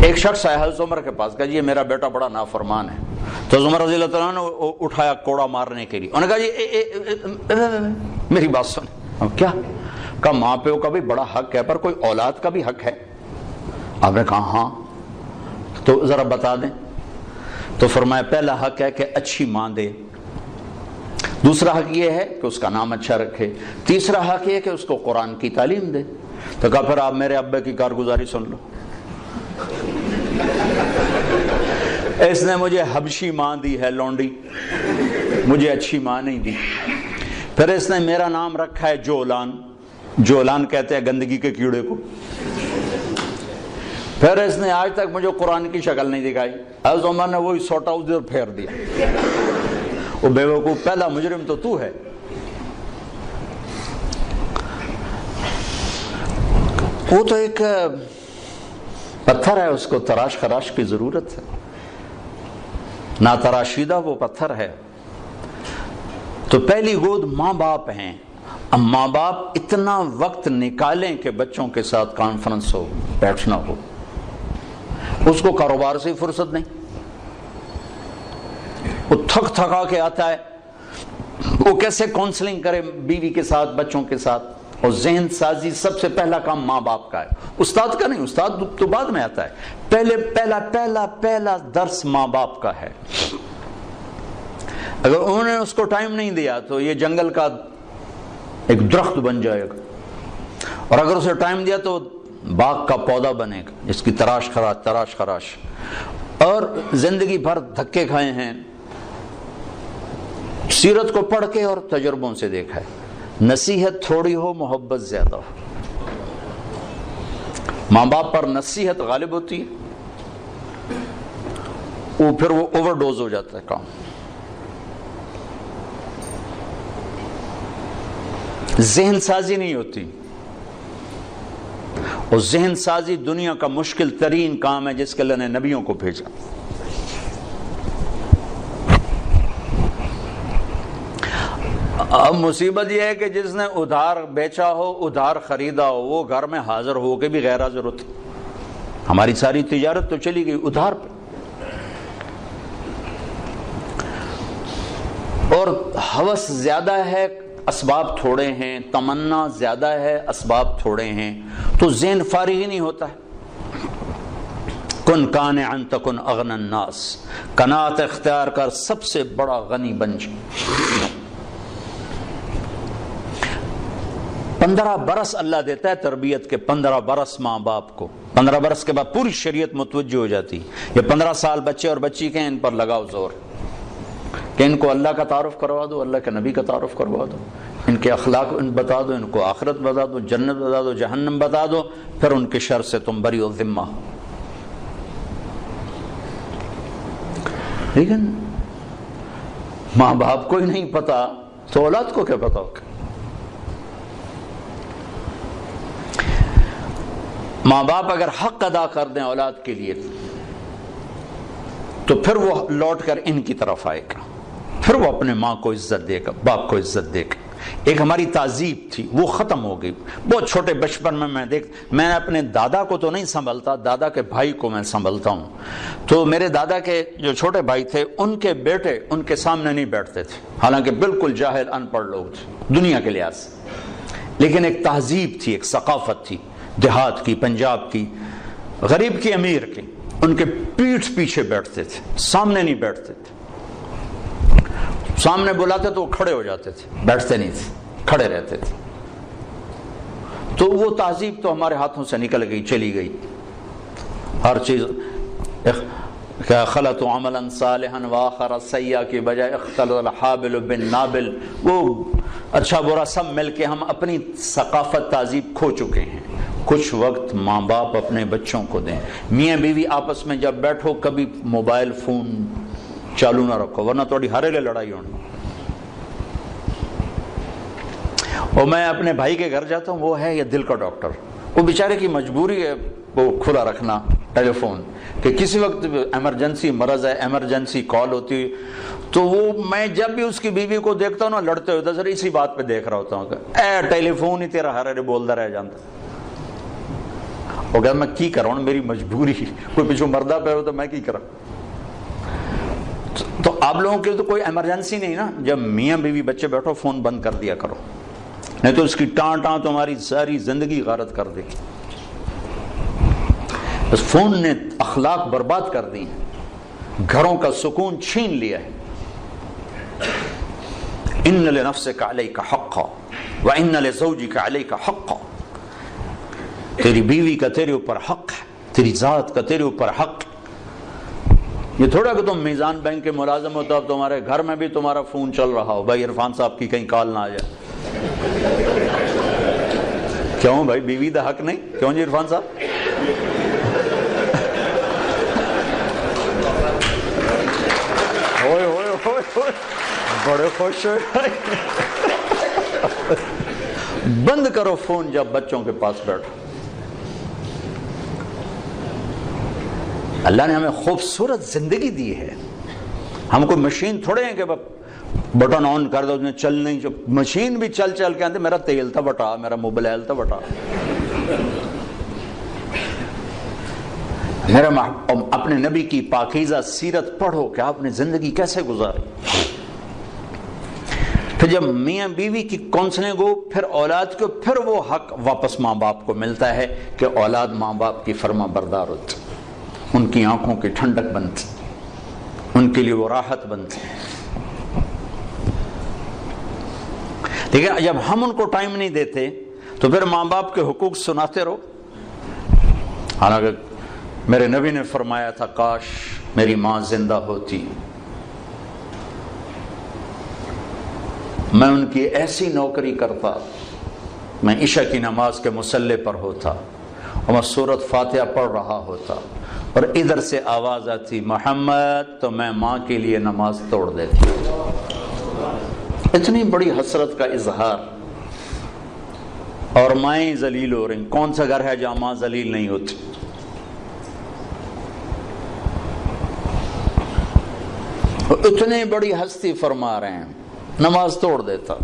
ایک شخص آیا حضرت عمر کے پاس، کہا جی یہ میرا بیٹا بڑا نافرمان ہے. تو عمر رضی اللہ تعالیٰ نے اٹھایا کوڑا مارنے کے لیے. انہوں نے کہا جی میری بات سن. کیا کہا؟ ماں پیو کا بھی بڑا حق ہے، پر کوئی اولاد کا بھی حق ہے. آپ نے کہا ہاں. تو ذرا بتا دیں. تو فرمایا پہلا حق ہے کہ اچھی ماں دے، دوسرا حق یہ ہے کہ اس کا نام اچھا رکھے، تیسرا حق یہ کہ اس کو قرآن کی تعلیم دے. تو کہا پھر آپ میرے ابے کی کارگزاری سن لو. اس نے مجھے حبشی ماں دی ہے لونڈی، مجھے اچھی ماں نہیں دی. پھر اس نے میرا نام رکھا ہے جولان، جولان کہتے ہیں گندگی کے کیڑے کو. پھر اس نے آج تک مجھے قرآن کی شکل نہیں دکھائی. حضرت عمر نے وہی سوٹا ادھر پھیر دیا. وہ بے وقوف، پہلا مجرم تو ہے. وہ تو ایک پتھر ہے، اس کو تراش خراش کی ضرورت ہے. نا تراشیدہ وہ پتھر ہے. تو پہلی گود ماں باپ ہیں. اب ماں باپ اتنا وقت نکالیں کہ بچوں کے ساتھ کانفرنس ہو، بیٹھنا ہو. اس کو کاروبار سے فرصت نہیں، وہ تھک تھکا کے آتا ہے، وہ کیسے کاؤنسلنگ کرے بیوی کے ساتھ، بچوں کے ساتھ. اور ذہن سازی سب سے پہلا کام ماں باپ کا ہے، استاد کا نہیں. استاد تو بعد میں آتا ہے. پہلا درس ماں باپ کا ہے. اگر انہوں نے اس کو ٹائم نہیں دیا تو یہ جنگل کا ایک درخت بن جائے گا، اور اگر اسے ٹائم دیا تو باغ کا پودا بنے گا جس کی تراش خراش. اور زندگی بھر دھکے کھائے ہیں، سیرت کو پڑھ کے اور تجربوں سے دیکھا ہے. نصیحت تھوڑی ہو، محبت زیادہ ہو. ماں باپ پر نصیحت غالب ہوتی ہے، پھر وہ اوور ڈوز ہو جاتا ہے کام. ذہن سازی نہیں ہوتی، اور ذہن سازی دنیا کا مشکل ترین کام ہے جس کے اللہ نے نبیوں کو بھیجا. اب مصیبت یہ ہے کہ جس نے ادھار بیچا ہو، ادھار خریدا ہو، وہ گھر میں حاضر ہو کے بھی غیر حاضر ہوتی. ہماری ساری تجارت تو چلی گئی ادھار پہ. اور ہوس زیادہ ہے، اسباب تھوڑے ہیں. تمنا زیادہ ہے، اسباب تھوڑے ہیں. تو ذہن فارغ ہی نہیں ہوتا ہے. کن قانعا تکن اغنى الناس، قناعت اختیار کر، سب سے بڑا غنی بن جا. 15 برس اللہ دیتا ہے تربیت کے. 15 برس ماں باپ کو. 15 برس کے بعد پوری شریعت متوجہ ہو جاتی. یہ 15 سال بچے اور بچی کے ہیں، ان پر لگاؤ زور کہ ان کو اللہ کا تعارف کروا دو، اللہ کے نبی کا تعارف کروا دو، ان کے اخلاق بتا دو، ان کو آخرت بتا دو، جنت بتا دو، جہنم بتا دو. پھر ان کے شر سے تم بری و ذمہ. لیکن ماں باپ کو ہی نہیں پتا تو اولاد کو کیا پتا ہوگا. ماں باپ اگر حق ادا کر دیں اولاد کے لیے تو پھر وہ لوٹ کر ان کی طرف آئے گا. پھر وہ اپنے ماں کو عزت دے گا، باپ کو عزت دے گا. ایک ہماری تہذیب تھی وہ ختم ہو گئی. بہت چھوٹے بچپن میں میں اپنے دادا کو تو نہیں سنبھلتا، دادا کے بھائی کو میں سنبھلتا ہوں. تو میرے دادا کے جو چھوٹے بھائی تھے، ان کے بیٹے ان کے سامنے نہیں بیٹھتے تھے، حالانکہ بالکل جاہل ان پڑھ لوگ تھے دنیا کے لحاظ سے. لیکن ایک تہذیب تھی، ایک ثقافت تھی، دیہات کی، پنجاب کی، غریب کی، امیر کی. ان کے پیٹھ پیچھے بیٹھتے تھے، سامنے نہیں بیٹھتے تھے. سامنے بلاتے تو وہ کھڑے ہو جاتے تھے، بیٹھتے نہیں تھے، کھڑے رہتے تھے. تو وہ تہذیب تو ہمارے ہاتھوں سے نکل گئی، چلی گئی. ہر چیز خلط عملا صالحا واخر سیئا کی بجائے اختلط الحابل بالنابل. وہ اچھا برا سب مل کے ہم اپنی ثقافت تہذیب کھو چکے ہیں. کچھ وقت ماں باپ اپنے بچوں کو دیں. میاں بیوی آپس میں جب بیٹھو کبھی موبائل فون چالو نہ رکھو، ورنہ تھوڑی ہرے لے لڑائی ہونی. اور میں اپنے بھائی کے گھر جاتا ہوں، وہ ہے یہ دل کا ڈاکٹر. وہ بیچارے کی مجبوری ہے وہ کھلا رکھنا ٹیلی فون کہ کسی وقت ایمرجنسی مرض ہے، ایمرجنسی کال ہوتی ہے. تو وہ میں جب بھی اس کی بیوی کو دیکھتا ہوں نا لڑتے ہوئے، سر اسی بات پہ دیکھ رہا ہوتا ہوں کہ اے ٹیلی فون ہی تیرا ہر بولتا رہ جاتا. وہ کہتا میں کی کروں میری مجبوری، کوئی پچھو مردہ پہ ہو تو میں کی کروں. تو آپ لوگوں کے تو کوئی ایمرجنسی نہیں نا، جب میاں بیوی بچے بیٹھو فون بند کر دیا کرو، نہیں تو اس کی ٹان ٹان تمہاری ساری زندگی غارت کر دے گی. بس فون نے اخلاق برباد کر دی، گھروں کا سکون چھین لیا ہے. ان لنفسک علیک حقا وان لزوجک علیک حقا، تیری بیوی کا تیرے اوپر حق ہے، تیری ذات کا تیرے اوپر حق. یہ تھوڑا کہ تم میزان بینک کے ملازم ہو تو اب تمہارے گھر میں بھی تمہارا فون چل رہا ہو، بھائی عرفان صاحب کی کہیں کال نہ آ جائے. کیوں بھائی بیوی دا حق نہیں؟ کیوں جی عرفان صاحب؟ ہوئے ہوئے ہوئے ہوئے بڑے خوش ہوئے. بند کرو فون جب بچوں کے پاس بیٹھو. اللہ نے ہمیں خوبصورت زندگی دی ہے، ہم کوئی مشین تھوڑے ہیں کہ بٹن آن کر دو اس نے چل نہیں. جو مشین بھی چل چل کے آتے میرا تیل تھا بٹا، میرا موبائل تھا بٹا. میرا اپنے نبی کی پاکیزہ سیرت پڑھو کہ آپ نے زندگی کیسے گزاری. پھر جب میاں بیوی کی کونسلنگ ہو، پھر اولاد کو، پھر وہ حق واپس ماں باپ کو ملتا ہے کہ اولاد ماں باپ کی فرما بردار ہوتی، ان کی آنکھوں کی ٹھنڈک بنتی، ان کے لیے وہ راحت بنتی. لیکن جب ہم ان کو ٹائم نہیں دیتے تو پھر ماں باپ کے حقوق سناتے رہو. حالانکہ میرے نبی نے فرمایا تھا کاش میری ماں زندہ ہوتی، میں ان کی ایسی نوکری کرتا، میں عشاء کی نماز کے مصلی پر ہوتا اور میں سورۃ فاتحہ پڑھ رہا ہوتا اور ادھر سے آواز آتی محمد، تو میں ماں کے لیے نماز توڑ دیتی. اتنی بڑی حسرت کا اظہار. اور مائیں ذلیل ہو رہی. کون سا گھر ہے جہاں ماں ذلیل نہیں ہوتی؟ اتنی بڑی ہستی فرما رہے ہیں نماز توڑ دیتا.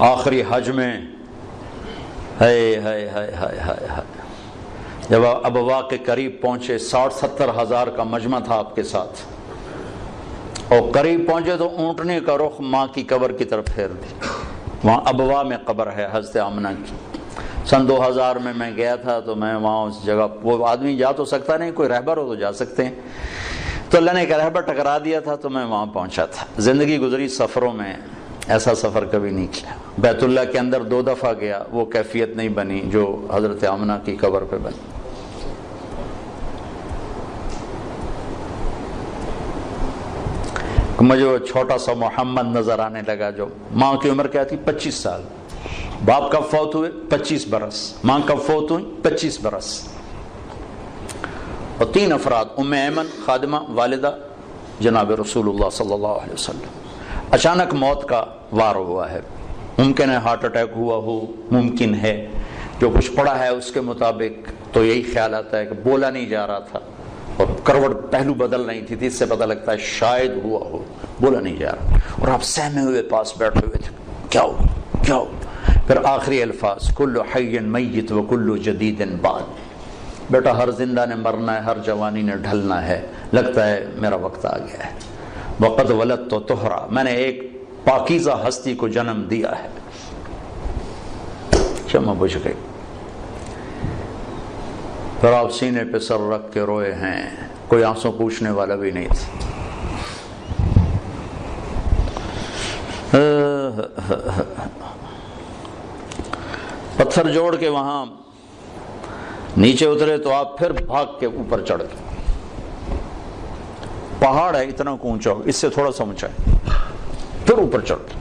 آخری حج میں جب ابوا کے قریب پہنچے، 60-70 ہزار کا مجمع تھا آپ کے ساتھ، اور قریب پہنچے تو اونٹنے کا رخ ماں کی قبر کی طرف پھیر دی. وہاں ابوا میں قبر ہے حضرت آمنہ کی. سن 2000 میں گیا تھا تو میں وہاں اس جگہ، وہ آدمی جا تو سکتا نہیں، کوئی رہبر ہو تو جا سکتے ہیں، تو اللہ نے ایک رہبر ٹکرا دیا تھا تو میں وہاں پہنچا تھا. زندگی گزری سفروں میں، ایسا سفر کبھی نہیں کیا. بیت اللہ کے اندر 2 دفعہ گیا، وہ کیفیت نہیں بنی جو حضرت آمنہ کی قبر پہ بنی. مجھے وہ چھوٹا سا محمد نظر آنے لگا، جو ماں کی عمر کیا تھی 25 سال، باپ کب فوت ہوئے 25 برس، ماں کب فوت ہوئی 25 برس، اور 3 افراد، ام ایمن خادمہ والدہ جناب رسول اللہ صلی اللہ علیہ وسلم. اچانک موت کا وار ہوا ہے. ممکن ہے ہارٹ اٹیک ہوا ہو، ممکن ہے جو کچھ پڑھا ہے اس کے مطابق تو یہی خیال آتا ہے کہ بولا نہیں جا رہا تھا اور کروٹ پہلو بدل رہی تھی، اس سے پتہ لگتا ہے شاید ہوا ہو، بولا نہیں جا رہا. اور آپ سہمے ہوئے پاس بیٹھے ہوئے تھے، کیا ہو کیا ہو. پھر آخری الفاظ کل حی میت و کل جدید بعد. بیٹا ہر زندہ نے مرنا ہے، ہر جوانی نے ڈھلنا ہے، لگتا ہے میرا وقت آ گیا ہے. وقد ولدت طہرا، میں نے ایک پاکیزہ ہستی کو جنم دیا ہے. شمع بجھ گئی. پھر آپ سینے پہ سر رکھ کے روئے ہیں، کوئی آنسو پوچھنے والا بھی نہیں تھا. پتھر جوڑ کے وہاں نیچے اترے تو آپ پھر بھاگ کے اوپر چڑھ گئے. پہاڑ ہے اتنا اونچا، اس سے تھوڑا سا اونچا ہے، پھر اوپر چڑھ گئے.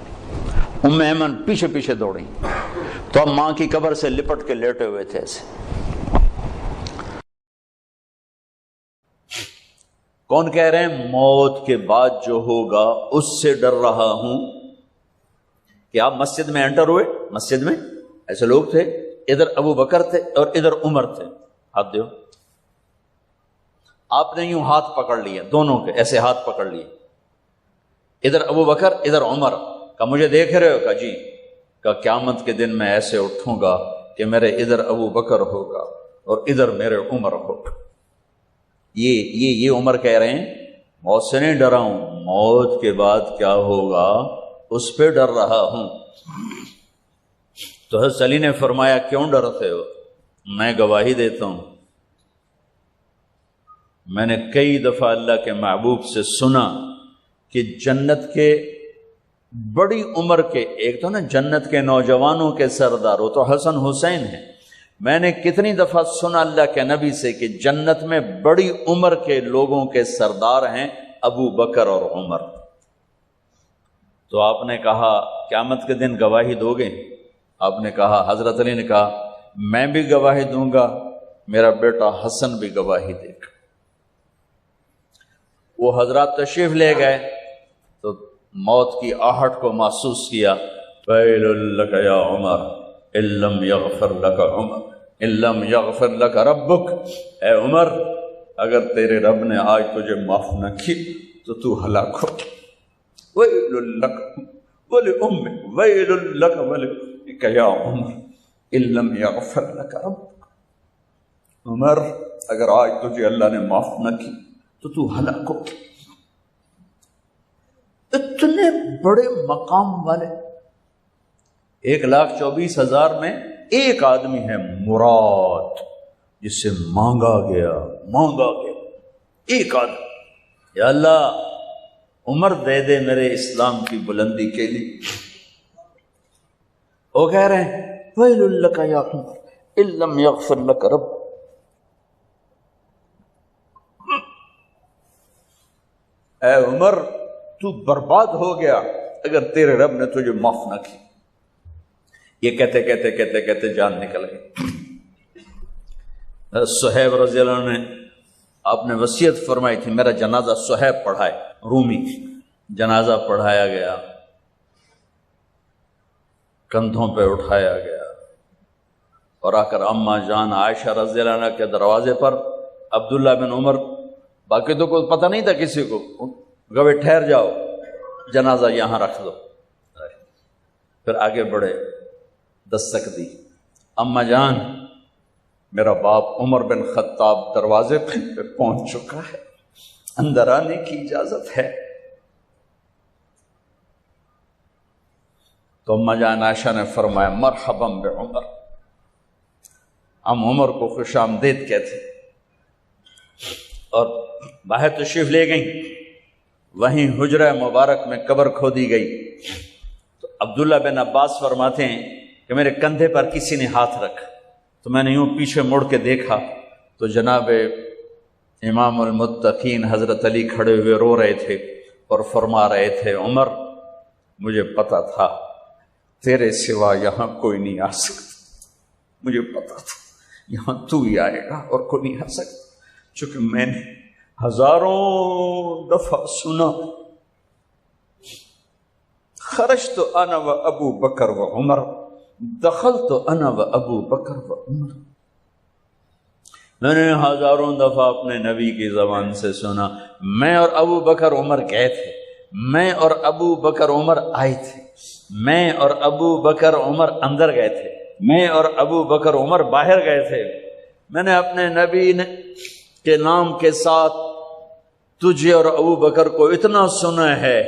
ام ایمن پیچھے پیچھے دوڑی تو اب ماں کی قبر سے لپٹ کے لیٹے ہوئے تھے ایسے. کون کہہ رہے ہیں موت کے بعد جو ہوگا اس سے ڈر رہا ہوں. کہ آپ مسجد میں انٹر ہوئے، مسجد میں ایسے لوگ تھے، ادھر ابو بکر تھے اور ادھر عمر تھے. ہاتھ دیو. آپ نے یوں ہاتھ پکڑ لیے، دونوں کے ایسے ہاتھ پکڑ لیے، ادھر ابو بکر ادھر عمر. کہا مجھے دیکھ رہے ہو؟ کہا جی. کہا قیامت کے دن میں ایسے اٹھوں گا کہ میرے ادھر ابو بکر ہوگا اور ادھر میرے عمر ہوگا. یہ عمر کہہ رہے ہیں موت سے نہیں ڈرا ہوں، موت کے بعد کیا ہوگا اس پہ ڈر رہا ہوں. تو حضرت علی نے فرمایا کیوں ڈرتے ہو؟ میں گواہی دیتا ہوں، میں نے کئی دفعہ اللہ کے محبوب سے سنا کہ جنت کے بڑی عمر کے، ایک تو نا جنت کے نوجوانوں کے سردار وہ تو حسن حسین ہیں، میں نے کتنی دفعہ سنا اللہ کے نبی سے کہ جنت میں بڑی عمر کے لوگوں کے سردار ہیں ابو بکر اور عمر. تو آپ نے کہا قیامت کے دن گواہی دو گے؟ آپ نے کہا، حضرت علی نے کہا میں بھی گواہی دوں گا، میرا بیٹا حسن بھی گواہی دے گا. وہ حضرات تشریف لے گئے تو موت کی آہٹ کو محسوس کیا. ویل لک یا عمر ان لم یغفر لک عمر ان لم یغفر لک ربک، اے عمر اگر تیرے رب نے آج تجھے معاف نہ کی تو ہلاک ہو. ویل لک ولامک ویل لک ولامک یا عمر ان لم یغفر لک ربک، عمر اگر آج تجھے اللہ نے معاف نہ کی تو ہلاک ہو. اتنے بڑے مقام والے 1,24,000 میں ایک آدمی ہے مراد، جس سے مانگا گیا ایک آدمی. یا اللہ عمر دے دے میرے اسلام کی بلندی کے لیے. وہ کہہ رہے ہیں ویل لک یا عمر ان لم یغفر لک رب، اے عمر تو برباد ہو گیا اگر تیرے رب نے تجھے معاف نہ کی. یہ کہتے کہتے کہتے کہتے جان نکل گئی. صہیب رضی اللہ عنہ نے آپ نے وصیت فرمائی تھی میرا جنازہ صہیب پڑھائے، رومی جنازہ پڑھایا گیا، کندھوں پہ اٹھایا گیا اور آ کر اماں جان عائشہ رضی اللہ عنہ کے دروازے پر عبداللہ بن عمر، باقی تو کوئی پتہ نہیں تھا کسی کو، گوے ٹھہر جاؤ جنازہ یہاں رکھ دو. پھر آگے بڑھے، دستک دی، اماں جان میرا باپ عمر بن خطاب دروازے پہ پہنچ چکا ہے، اندر آنے کی اجازت ہے. تو اماں جان عائشہ نے فرمایا مرحبا بعمر، ہم عمر کو خوش آمدید کہتے اور باہر تشریف لے گئیں. وہیں حجرہ مبارک میں قبر کھودی گئی. تو عبداللہ بن عباس فرماتے ہیں کہ میرے کندھے پر کسی نے ہاتھ رکھا تو میں نے یوں پیچھے مڑ کے دیکھا تو جناب امام المتقین حضرت علی کھڑے ہوئے رو رہے تھے اور فرما رہے تھے عمر مجھے پتا تھا تیرے سوا یہاں کوئی نہیں آ سکتا، مجھے پتا تھا یہاں تو ہی آئے گا اور کوئی نہیں آ سکتا، چونکہ میں نے ہزاروں دفعہ سنا خرجت انا و ابو بکر و عمر دخلت انا و ابو بکر و عمر. میں نے ہزاروں دفعہ اپنے نبی کی زبان سے سنا میں اور ابو بکر عمر گئے تھے، میں اور ابو بکر عمر آئے تھے، میں اور ابو بکر عمر اندر گئے تھے، میں اور ابو بکر عمر باہر گئے تھے. میں نے اپنے نبی کے نام کے ساتھ تجھے اور ابو بکر کو اتنا سنا ہے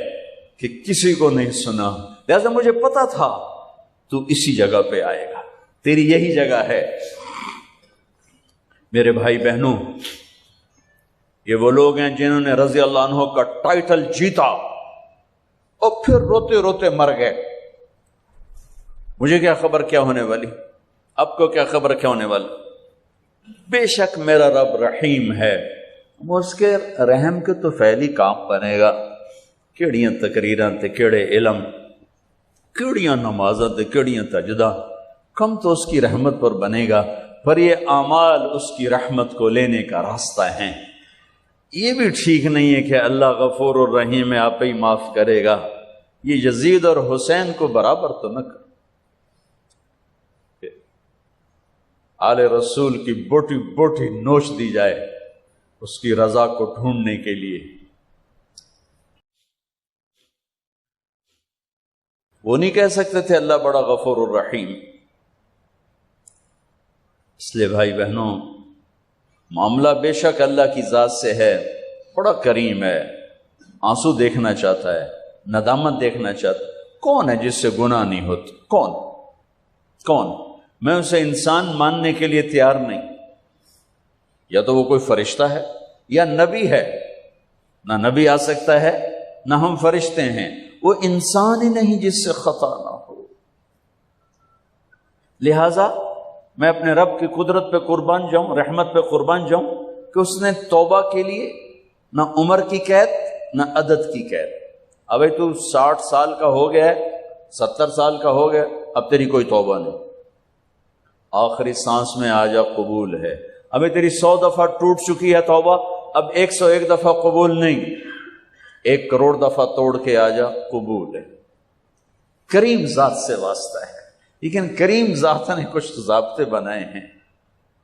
کہ کسی کو نہیں سنا، لہذا مجھے پتا تھا تو اسی جگہ پہ آئے گا، تیری یہی جگہ ہے. میرے بھائی بہنوں، یہ وہ لوگ ہیں جنہوں نے رضی اللہ عنہ کا ٹائٹل جیتا اور پھر روتے روتے مر گئے. مجھے کیا خبر کیا ہونے والی، آپ کو کیا خبر کیا ہونے والی. بے شک میرا رب رحیم ہے، اس کے رحم کے تو فعلی کام بنے گا. کیڑیاں تقریراں تے کیڑے علم، کیڑیاں نمازاں تے کیڑیاں تجدہ، کم تو اس کی رحمت پر بنے گا، پر یہ اعمال اس کی رحمت کو لینے کا راستہ ہیں. یہ بھی ٹھیک نہیں ہے کہ اللہ غفور الرحیم ہے آپ ہی معاف کرے گا. یہ یزید اور حسین کو برابر تو نہ کر. آل رسول کی بوٹی بوٹی نوچ دی جائے اس کی رضا کو ڈھونڈنے کے لیے. وہ نہیں کہہ سکتے تھے اللہ بڑا غفور الرحیم. اس لیے بھائی بہنوں، معاملہ بے شک اللہ کی ذات سے ہے، بڑا کریم ہے، آنسو دیکھنا چاہتا ہے، ندامت دیکھنا چاہتا ہے۔ کون ہے جس سے گناہ نہیں ہوتا؟ کون؟ میں اسے انسان ماننے کے لیے تیار نہیں، یا تو وہ کوئی فرشتہ ہے یا نبی ہے، نہ نبی آ سکتا ہے نہ ہم فرشتے ہیں، وہ انسان ہی نہیں جس سے خطا نہ ہو۔ لہذا میں اپنے رب کی قدرت پہ قربان جاؤں، رحمت پہ قربان جاؤں کہ اس نے توبہ کے لیے نہ عمر کی قید نہ عدد کی قید۔ ابھی تو 60 سال کا ہو گیا ہے، 70 سال کا ہو گیا، اب تیری کوئی توبہ نہیں، آخری سانس میں آ جا قبول ہے۔ ابھی تیری 100 دفعہ ٹوٹ چکی ہے توبہ، اب 101 دفعہ قبول نہیں، 1 کروڑ دفعہ توڑ کے آ جا قبول ہے۔ کریم ذات سے واسطہ ہے، لیکن کریم ذات نے کچھ ضابطے بنائے ہیں،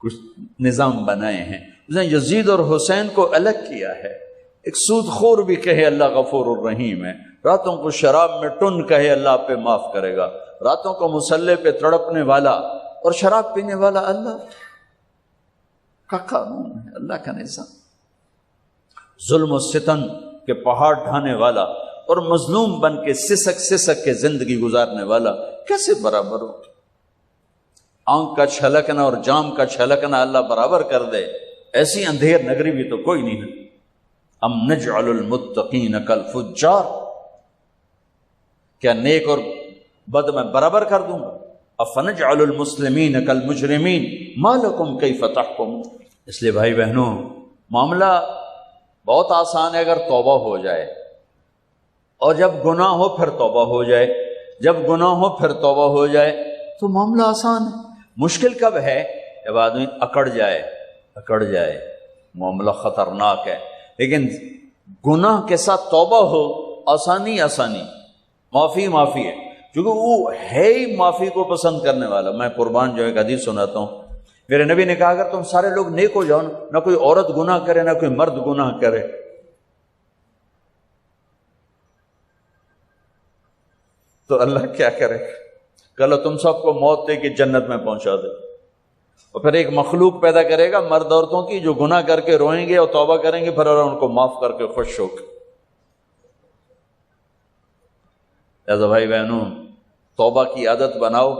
کچھ نظام بنائے ہیں۔ اس نے یزید اور حسین کو الگ کیا ہے۔ ایک سود خور بھی کہے اللہ غفور الرحیم ہے، راتوں کو شراب میں ٹن کہے اللہ پہ معاف کرے گا، راتوں کو مسلح پہ تڑپنے والا اور شراب پینے والا اللہ کا قانون ہے، اللہ کا نظام۔ ظلم و ستم کے پہاڑ ڈھانے والا اور مظلوم بن کے سسک کے زندگی گزارنے والا کیسے برابر ہو؟ آنکھ کا چھلکنا اور جام کا چھلکنا اللہ برابر کر دے، ایسی اندھیر نگری بھی تو کوئی نہیں ہے۔ ام نجعل المتقین کالفجار، کیا نیک اور بد میں برابر کر دوں گا؟ افنجعل المسلمین کالمجرمین ما لکم کیف تحکمون۔ اس لیے بھائی بہنوں، معاملہ بہت آسان ہے اگر توبہ ہو جائے، اور جب گناہ ہو پھر توبہ ہو جائے، جب گناہ ہو پھر توبہ ہو جائے تو معاملہ آسان ہے۔ مشکل کب ہے؟ جب آدمی اکڑ جائے، معاملہ خطرناک ہے۔ لیکن گناہ کے ساتھ توبہ ہو، آسانی معافی ہے، کیونکہ وہ ہے ہی معافی کو پسند کرنے والا۔ میں قربان جو ایک حدیث سناتا ہوں، میرے نبی نے کہا اگر تم سارے لوگ نیک ہو جاؤ، نہ کوئی عورت گناہ کرے نہ کوئی مرد گناہ کرے، تو اللہ کیا کرے؟ کل تم سب کو موت دے کے جنت میں پہنچا دے، اور پھر ایک مخلوق پیدا کرے گا مرد عورتوں کی جو گناہ کر کے روئیں گے اور توبہ کریں گے، پھر ان کو معاف کر کے خوش ہو کے۔ لہذا بھائی بہنوں، توبہ کی عادت بناؤ۔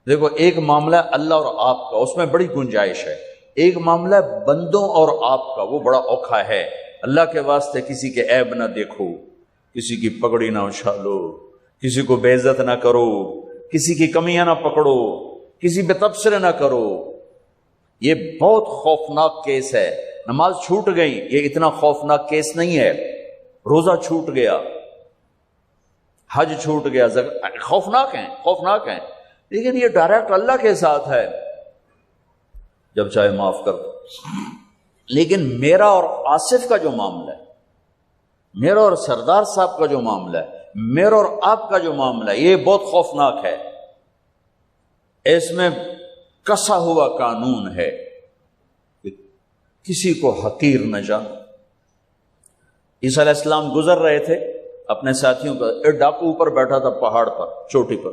دیکھو، ایک معاملہ ہے اللہ اور آپ کا، اس میں بڑی گنجائش ہے۔ ایک معاملہ ہے بندوں اور آپ کا، وہ بڑا اوکھا ہے۔ اللہ کے واسطے کسی کے عیب نہ دیکھو، کسی کی پگڑی نہ اچھالو، کسی کو بے عزت نہ کرو، کسی کی کمیاں نہ پکڑو، کسی پہ تبصرے نہ کرو۔ یہ بہت خوفناک کیس ہے۔ نماز چھوٹ گئی، یہ اتنا خوفناک کیس نہیں ہے۔ روزہ چھوٹ گیا، حج چھوٹ گیا، خوفناک ہیں، لیکن یہ ڈائریکٹ اللہ کے ساتھ ہے، جب چاہے معاف کر دو۔ لیکن میرا اور آصف کا جو معاملہ ہے، میرا اور سردار صاحب کا جو معاملہ ہے، میرا اور آپ کا جو معاملہ ہے، یہ بہت خوفناک ہے۔ اس میں کسا ہوا قانون ہے کہ کسی کو حقیر نہ جانو۔ عیسیٰ علیہ السلام گزر رہے تھے اپنے ساتھیوں کا، ایک ڈاکو اوپر بیٹھا تھا پہاڑ پر، چوٹی پر۔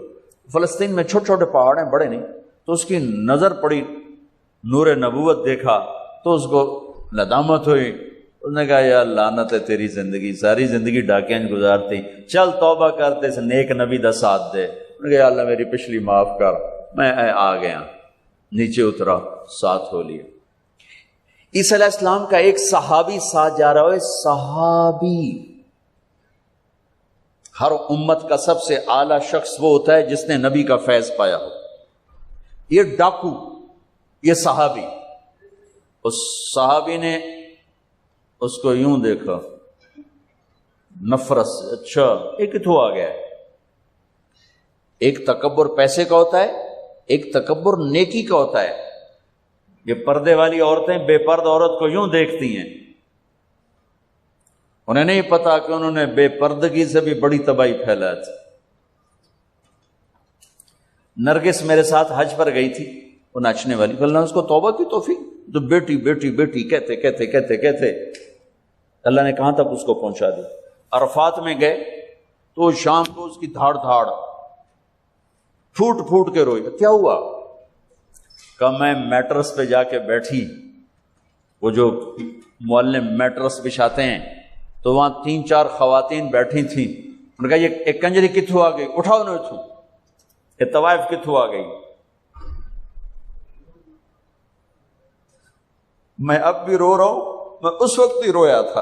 فلسطین میں چھوٹے چھوٹے پہاڑ ہیں، بڑے نہیں، تو اس کی نظر پڑی، نور نبوت دیکھا تو اس کو ندامت ہوئی۔ اس نے کہا یا لعنت ہے تیری زندگی، ساری زندگی ڈاکیاں گزارتی، چل توبہ کرتے سے نیک نبی دا ساتھ دے۔ انہوں نے کہا یا اللہ میری پچھلی معاف کر، میں آ گیا، نیچے اترا، ساتھ ہو لیا۔ عیسیٰ علیہ السلام کا ایک صحابی ساتھ جا رہا ہے، صحابی۔ ہر امت کا سب سے اعلیٰ شخص وہ ہوتا ہے جس نے نبی کا فیض پایا ہو۔ یہ ڈاکو، یہ صحابی، اس صحابی نے اس کو یوں دیکھا نفرت سے، اچھا یہ کتوں آ گیا ہے؟ ایک تکبر پیسے کا ہوتا ہے، ایک تکبر نیکی کا ہوتا ہے۔ یہ پردے والی عورتیں بے پرد عورت کو یوں دیکھتی ہیں، انہیں نہیں پتا کہ انہوں نے بے پردگی سے بھی بڑی تباہی پھیلا تھی۔ نرگس میرے ساتھ حج پر گئی تھی، وہ ناچنے والی، اللہ نے اس کو توبہ کی توفیق، تو بیٹی بیٹی بیٹی کہتے کہتے کہتے کہتے اللہ نے کہاں تک اس کو پہنچا دی۔ عرفات میں گئے تو شام کو اس کی دھاڑ دھاڑ پھوٹ پھوٹ کے روئی۔ کیا ہوا؟ کہ میں میٹرس پہ جا کے بیٹھی، وہ جو معلم میٹرس بچھاتے ہیں، تو وہاں 3-4 خواتین بیٹھی تھیں. انہوں نے کہا یہ ایک کنجری کتھوں آ گئی، اٹھاؤ نہ اتھوں، یہ طوائف کتھوں آ گئی. میں اب بھی رو رہا ہوں، میں اس وقت ہی رویا تھا.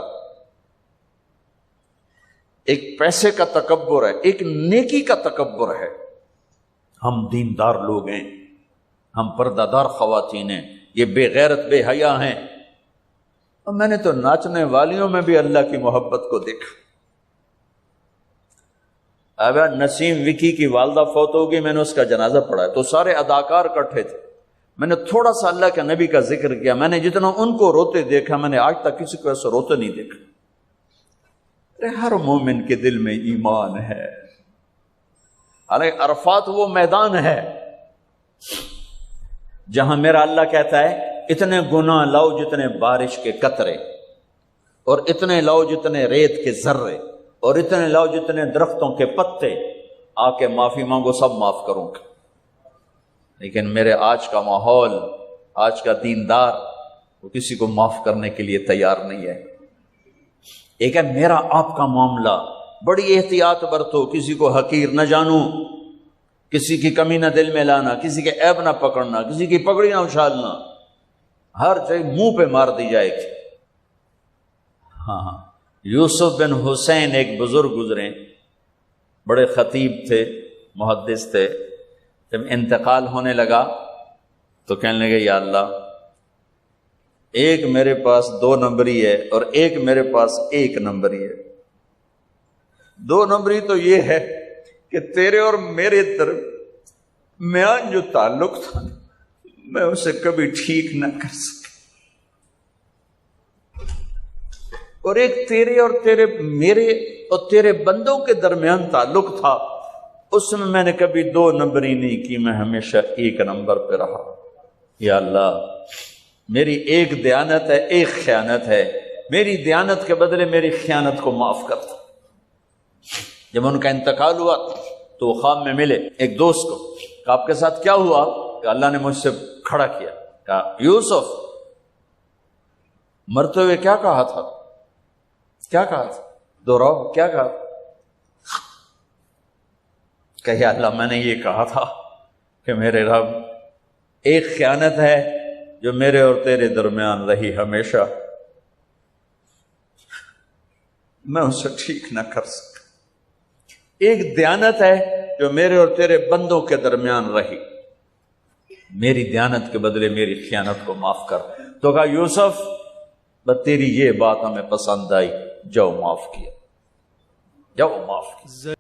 ایک پیسے کا تکبر ہے، ایک نیکی کا تکبر ہے. ہم دیندار لوگ ہیں، ہم پردہ دار خواتین ہیں، یہ بے غیرت بے حیا ہیں. اور میں نے تو ناچنے والیوں میں بھی اللہ کی محبت کو دیکھا. اب نسیم وکی کی والدہ فوت ہوگی، میں نے اس کا جنازہ پڑھا تو سارے اداکار اکٹھے تھے. میں نے تھوڑا سا اللہ کے نبی کا ذکر کیا. میں نے جتنا ان کو روتے دیکھا، میں نے آج تک کسی کو ایسا روتے نہیں دیکھا. ہر مومن کے دل میں ایمان ہے. حالانکہ عرفات وہ میدان ہے جہاں میرا اللہ کہتا ہے اتنے گناہ لاؤ جتنے بارش کے قطرے، اور اتنے لاؤ جتنے ریت کے ذرے، اور اتنے لاؤ جتنے درختوں کے پتے، آ کے معافی مانگو، سب معاف کروں گا. لیکن میرے آج کا ماحول، آج کا دیندار، وہ کسی کو معاف کرنے کے لیے تیار نہیں ہے. ایک ہے میرا آپ کا معاملہ، بڑی احتیاط برتو، کسی کو حقیر نہ جانو، کسی کی کمی نہ دل میں لانا، کسی کے عیب نہ پکڑنا، کسی کی پگڑی نہ اچھالنا، ہر چیز منہ پہ مار دی جائے گی. ہاں، یوسف بن حسین ایک بزرگ گزرے، بڑے خطیب تھے، محدث تھے. جب انتقال ہونے لگا تو کہنے لگے یا اللہ، ایک میرے پاس 2 نمبری ہے اور ایک میرے پاس 1 نمبری ہے. 2 نمبری تو یہ ہے کہ تیرے اور میرے درمیان جو تعلق تھا میں اسے کبھی ٹھیک نہ کر سکا، اور ایک تیرے اور میرے اور تیرے بندوں کے درمیان تعلق تھا، اس میں نے کبھی 2 نمبری نہیں کی، میں ہمیشہ 1 نمبر پہ رہا. یا اللہ، میری ایک دیانت ہے، ایک خیانت ہے، میری دیانت کے بدلے میری خیانت کو معاف کرتا. جب ان کا انتقال ہوا تو وہ خواب میں ملے ایک دوست کو، کہ آپ کے ساتھ کیا ہوا؟ کہ اللہ نے مجھ سے کھڑا کیا، کہا یوسف مرتے ہوئے کیا کہا تھا؟ کیا کہا تھا؟ دوہراؤ، کیا کہا؟ کہ یا اللہ، میں نے یہ کہا تھا کہ میرے رب، ایک خیانت ہے جو میرے اور تیرے درمیان رہی ہمیشہ، میں اسے ٹھیک نہ کر سکا. ایک دیانت ہے جو میرے اور تیرے بندوں کے درمیان رہی، میری دیانت کے بدلے میری خیانت کو معاف کر. تو کہا یوسف، بس تیری یہ بات ہمیں پسند آئی، جاؤ معاف کیا، جاؤ معاف کیا.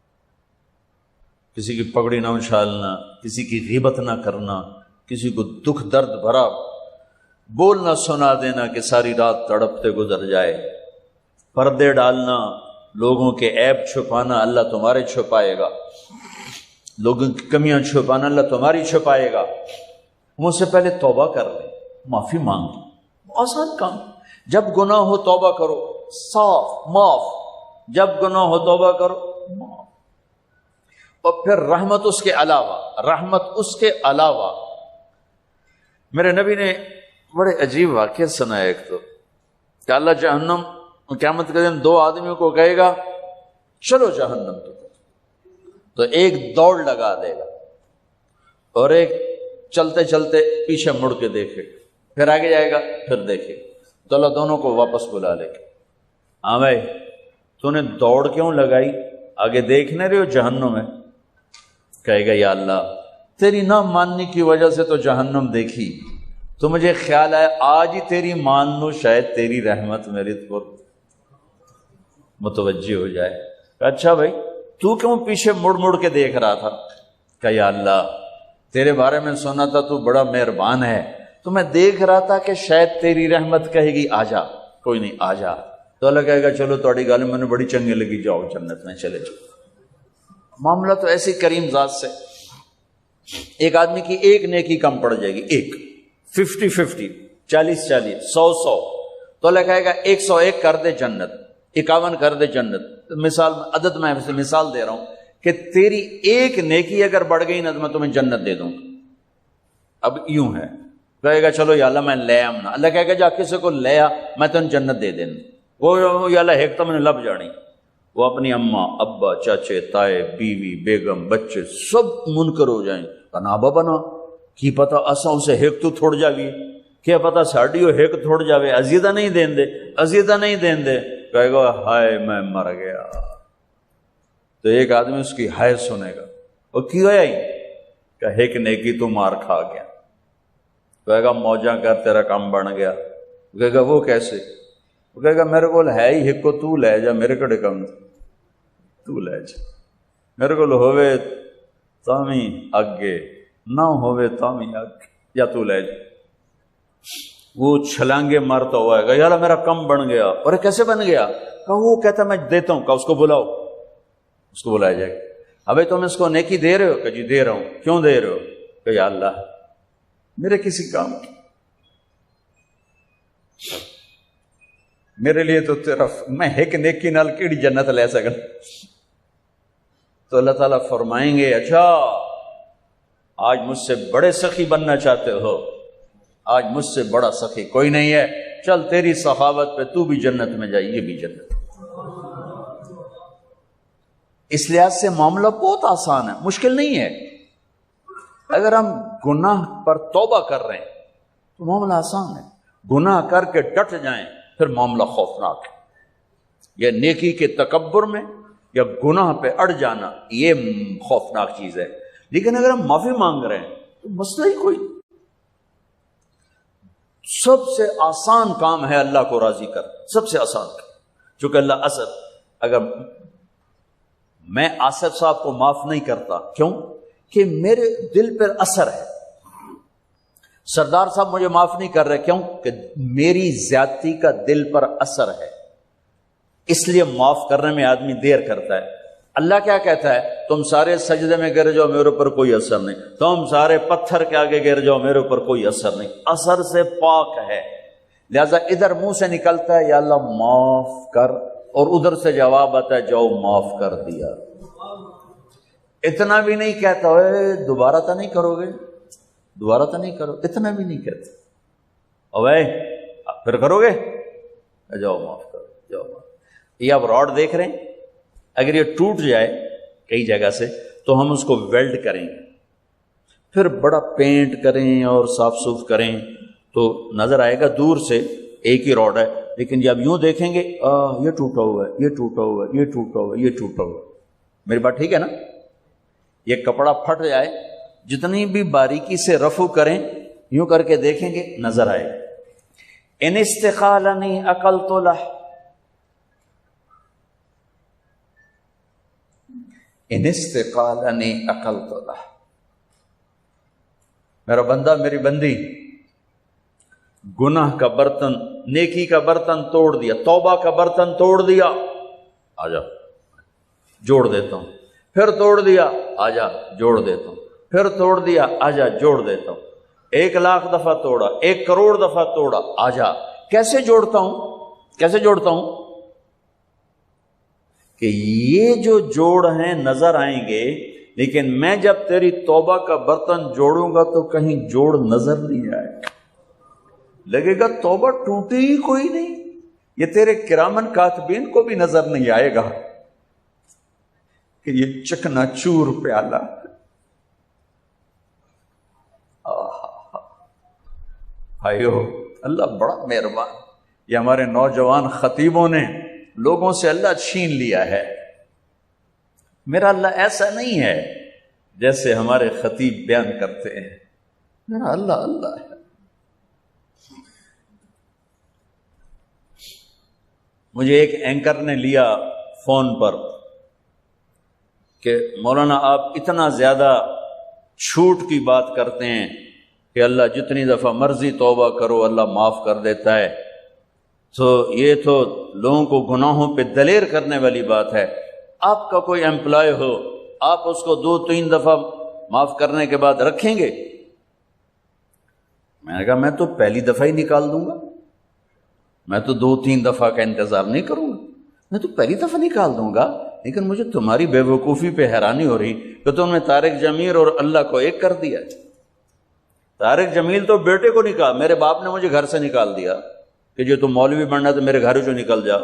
کسی کی پگڑی نہ اچھالنا، کسی کی غیبت نہ کرنا، کسی کو دکھ درد بھرا بول نہ سنا دینا کہ ساری رات تڑپتے گزر جائے. پردے ڈالنا، لوگوں کے عیب چھپانا، اللہ تمہارے چھپائے گا. لوگوں کی کمیاں چھپانا، اللہ تمہاری چھپائے گا. مجھ سے پہلے توبہ کر لیں، معافی مانگ لیں، آسان کام. جب گناہ ہو توبہ کرو، صاف معاف. جب گناہ ہو توبہ کرو، معاف. اور پھر رحمت اس کے علاوہ، رحمت اس کے علاوہ. میرے نبی نے بڑے عجیب واقعہ سنا ہے. ایک تو کہ اللہ جہنم قیامت کے دن 2 آدمیوں کو کہے گا چلو جہنم کی طرف، تو ایک دوڑ لگا دے گا اور ایک چلتے چلتے پیچھے مڑ کے دیکھے، پھر آگے جائے گا، پھر دیکھے. تو اللہ دونوں کو واپس بلا لے گا. ہاں بھائی، تو نے دوڑ کیوں لگائی؟ آگے دیکھنے رہے ہو جہنم ہے. کہے گا یا اللہ، تیری نہ ماننے کی وجہ سے تو جہنم دیکھی، تو مجھے خیال آیا آج ہی تیری مان لو، شاید تیری رحمت میرے پر متوجہ ہو جائے. اچھا بھائی، تو کیوں پیچھے مڑ مڑ کے دیکھ رہا تھا؟ کہ یا اللہ، تیرے بارے میں سنا تھا تو بڑا مہربان ہے، تو میں دیکھ رہا تھا کہ شاید تیری رحمت کہے گی آ جا. کوئی نہیں، آ جا. تو اللہ کہے گا چلو تھوڑی گل میں نے بڑی چنگی لگی، جاؤ جنت میں چلے جاؤ. معاملہ تو ایسی کریم ذات سے. ایک آدمی کی ایک نیکی کم پڑ جائے گی، ایک 50-50، 40-40، 100-100. تو اللہ کہے گا 101 کر دے جنت، 51 کر دے جنت. مثال عدد میں مثال دے رہا ہوں کہ تیری ایک نیکی اگر بڑھ گئی نا تو میں تمہیں جنت دے دوں گا. اب یوں ہے کہے گا چلو یا اللہ میں لے آمنا، اللہ کہے گا جا کسی کو لے آ میں تین جنت دے دینا، وہ یا اللہ ایک تو میں نے لب جانی، وہ اپنی اماں ابا چاچے تائے بیوی بیگم بچے سب منکر ہو جائیں، بنا بنا کی پتہ اساں اسے ایک تو تھوڑ جاوی، کیا پتہ ساڑی ہو ایک تھوڑ جاوے، عزیزہ نہیں دین دے، عزیزہ نہیں دین دے، کہے گا ہائے میں مر گیا۔ تو ایک آدمی اس کی ہائے سنے گا، وہ کی ہویا ہی کہ ایک نیکی تو مار کھا گیا، کہے گا موجاں کر تیرا کام بن گیا، کہے گا وہ کیسے، وہ کہے گا میرے کو ہے ہی ایک کو تو لے جا، میرے کڑے کم تو لے جا، میرے کو ہوئے تامی اگے نہ ہوئے تامی اگے، یا تو لے جا۔ وہ چھلانگے مارتا ہوا ہے، یار میرا کم بن گیا، اور کیسے بن گیا، کہ وہ کہتا میں دیتا ہوں، کہ اس کو بلاؤ، اس کو بلایا جائے گا، ابھی تم اس کو نیکی دے رہے ہو، کہ جی دے رہا ہوں، کیوں دے رہے ہو، کہ یا اللہ میرے کسی کام کی، میرے لیے تو تیرا میں ایک نیکی نال کیڑی جنت لے سکا۔ تو اللہ تعالیٰ فرمائیں گے اچھا آج مجھ سے بڑے سخی بننا چاہتے ہو، آج مجھ سے بڑا سخی کوئی نہیں ہے، چل تیری سخاوت پہ تو بھی جنت میں جائے، یہ بھی جنت۔ اس لحاظ سے معاملہ بہت آسان ہے، مشکل نہیں ہے۔ اگر ہم گناہ پر توبہ کر رہے ہیں تو معاملہ آسان ہے، گناہ کر کے ڈٹ جائیں پھر معاملہ خوفناک ہے۔ یا نیکی کے تکبر میں یا گناہ پہ اڑ جانا یہ خوفناک چیز ہے، لیکن اگر ہم معافی مانگ رہے ہیں تو مسئلہ ہی کوئی، سب سے آسان کام ہے اللہ کو راضی کر، سب سے آسان کام۔ چونکہ اللہ اگر میں آصف صاحب کو معاف نہیں کرتا، کیوں کہ میرے دل پر اثر ہے، سردار صاحب مجھے معاف نہیں کر رہے، کیوں کہ میری زیادتی کا دل پر اثر ہے، اس لیے معاف کرنے میں آدمی دیر کرتا ہے۔ اللہ کیا کہتا ہے، تم سارے سجدے میں گر جاؤ میرے اوپر کوئی اثر نہیں، تم سارے پتھر کے آگے گر جاؤ میرے اوپر کوئی اثر نہیں، اثر سے پاک ہے، لہذا ادھر منہ سے نکلتا ہے یا اللہ معاف کر، اور ادھر سے جواب آتا ہے جاؤ معاف کر دیا۔ اتنا بھی نہیں کہتا ہوئے دوبارہ تو نہیں کرو گے، دوبارہ تو نہیں کرو، اتنا بھی نہیں کہتا، اوے پھر کرو گے، جاؤ معاف کرو، جاؤ معاف۔ یہ آپ راڈ دیکھ رہے ہیں، اگر یہ ٹوٹ جائے کئی جگہ سے تو ہم اس کو ویلڈ کریں گے، پھر بڑا پینٹ کریں اور صاف صوف کریں تو نظر آئے گا دور سے ایک ہی راڈ ہے، لیکن جب یوں دیکھیں گے یہ ٹوٹا ہوا ہے، یہ ٹوٹا ہوا ہے، یہ ٹوٹا ہوا ہے، یہ ٹوٹا ہوا ہے۔ میری بات ٹھیک ہے نا؟ یہ کپڑا پھٹ جائے، جتنی بھی باریکی سے رفو کریں یوں کر کے دیکھیں گے نظر آئے گا۔ ان استقالنی عقلت لہ، ان استقالنی عقلت لہ، میرا بندہ میری بندی گناہ کا برتن نیکی کا برتن توڑ دیا، توبہ کا برتن توڑ دیا، آجا جوڑ دیتا ہوں، پھر توڑ دیا آجا جوڑ دیتا ہوں، پھر توڑ دیا آجا جوڑ دیتا ہوں، 1,00,000 دفعہ توڑا، 1 کروڑ دفعہ توڑا، آجا کیسے جوڑتا ہوں، کیسے جوڑتا ہوں کہ یہ جو جوڑ ہیں نظر آئیں گے، لیکن میں جب تیری توبہ کا برتن جوڑوں گا تو کہیں جوڑ نظر نہیں آئے گا، لگے گا توبہ ٹوٹی ہی کوئی نہیں، یہ تیرے کرامن کاتبین کو بھی نظر نہیں آئے گا کہ یہ چکنا چور پیالہ۔ بھائیو اللہ بڑا مہربان، یہ ہمارے نوجوان خطیبوں نے لوگوں سے اللہ چھین لیا ہے۔ میرا اللہ ایسا نہیں ہے جیسے ہمارے خطیب بیان کرتے ہیں، میرا اللہ اللہ ہے۔ مجھے ایک اینکر نے لیا فون پر کہ مولانا آپ اتنا زیادہ چھوٹ کی بات کرتے ہیں کہ اللہ جتنی دفعہ مرضی توبہ کرو اللہ معاف کر دیتا ہے، تو یہ تو لوگوں کو گناہوں پہ دلیر کرنے والی بات ہے۔ آپ کا کوئی امپلائی ہو، آپ اس کو 2-3 دفعہ معاف کرنے کے بعد رکھیں گے؟ میں نے کہا میں تو پہلی دفعہ ہی نکال دوں گا، میں تو 2-3 دفعہ کا انتظار نہیں کروں گا، میں تو پہلی دفعہ نکال دوں گا۔ لیکن مجھے تمہاری بے وقوفی پہ حیرانی ہو رہی کہ تم نے طارق جمیل اور اللہ کو ایک کر دیا۔ طارق جمیل تو بیٹے کو نکال، میرے باپ نے مجھے گھر سے نکال دیا کہ جو تم مولوی بننا تو میرے گھر سے نکل جا۔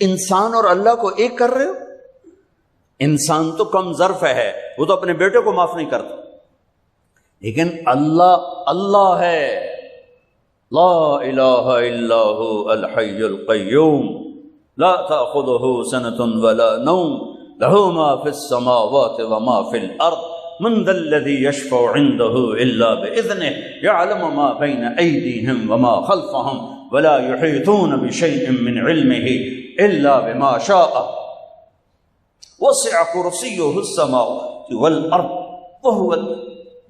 انسان اور اللہ کو ایک کر رہے ہو؟ انسان تو کم ظرف ہے، وہ تو اپنے بیٹے کو معاف نہیں کرتا، لیکن اللہ ہے، لا الہ الا هو الحی القیوم لا تأخذه سنة ولا نوم له ما في السماوات وما في الأرض من ذا الذي يشفع عنده إلا بإذنه يعلم ما بين أيديهم وما خلفهم ولا يحيطون بشيء من علمه إلا بما شاء وسع كرسيه السماوات والأرض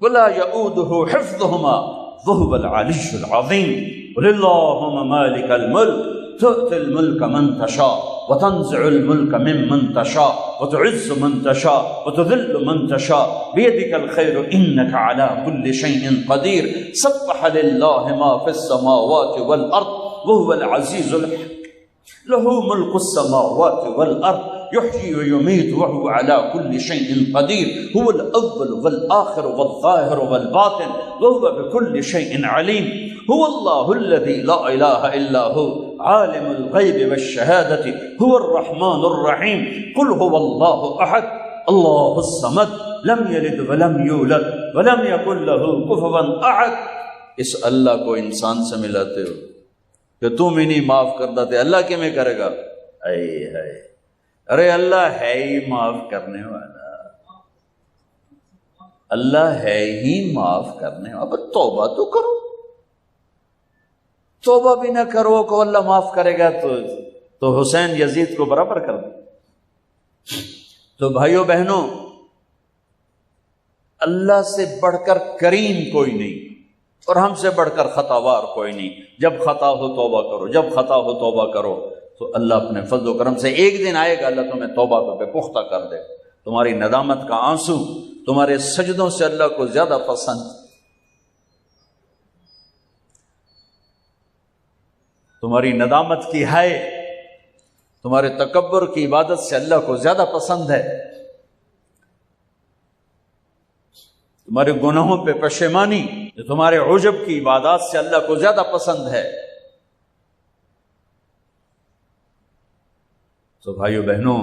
ولا يؤوده حفظهما وهو العلي العظيم قل اللهم مالك الملك تؤتي الملك من تشاء وتنزع الملك ممن تشاء وتعز من تشاء وتذل من تشاء بيدك الخير إنك على كل شيء قدير سبح لله ما في السماوات والأرض وهو العزيز الحكيم له ملك السماوات والأرض يحيي ويميت وهو على كل شيء قدير هو الأول والآخر والظاهر والباطن وهو بكل شيء عليم هو الله الذي لا إله إلا هو عالم الغيب والشهادة هو الرحمن الرحيم قل هو الله أحد الله الصمد لم يلد ولم يولد ولم يكن له كفوا أحد۔ اس اللہ کو انسان سے ملاتے ہو کہ تم ہی نہیں معاف کرتا تھے، اللہ کے میں کرے گا؟ اے ہے، ارے اللہ ہے ہی معاف کرنے والا، اللہ ہے ہی معاف کرنے والا۔ اب توبہ تو کرو، توبہ بھی نہ کرو کو اللہ معاف کرے گا تو حسین یزید کو برابر کر دے۔ تو بھائیو بہنوں، اللہ سے بڑھ کر کریم کوئی نہیں اور ہم سے بڑھ کر خطاوار کوئی نہیں۔ جب خطا ہو توبہ کرو، جب خطا ہو توبہ کرو، تو اللہ اپنے فضل و کرم سے ایک دن آئے گا، اللہ تمہیں توبہ پہ پختہ کر دے۔ تمہاری ندامت کا آنسو تمہارے سجدوں سے اللہ کو زیادہ پسند، تمہاری ندامت کی ہائے تمہارے تکبر کی عبادت سے اللہ کو زیادہ پسند ہے، تمہارے گناہوں پہ پشیمانی تمہارے عجب کی عبادات سے اللہ کو زیادہ پسند ہے۔ تو بھائیو بہنوں،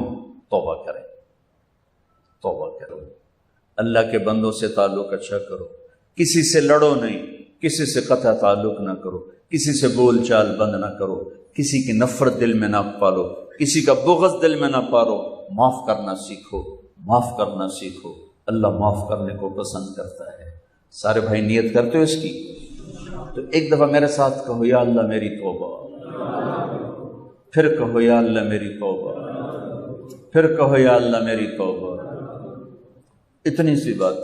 توبہ کریں، توبہ کرو، اللہ کے بندوں سے تعلق اچھا کرو، کسی سے لڑو نہیں، کسی سے قطع تعلق نہ کرو، کسی سے بول چال بند نہ کرو، کسی کی نفرت دل میں نہ پالو، کسی کا بغض دل میں نہ پالو، معاف کرنا سیکھو، معاف کرنا سیکھو، اللہ معاف کرنے کو پسند کرتا ہے۔ سارے بھائی نیت کرتے ہو اس کی؟ تو ایک دفعہ میرے ساتھ کہو، یا اللہ میری توبہ، پھر کہو یا اللہ میری توبہ، پھر کہو یا اللہ میری توبہ۔ اتنی سی بات،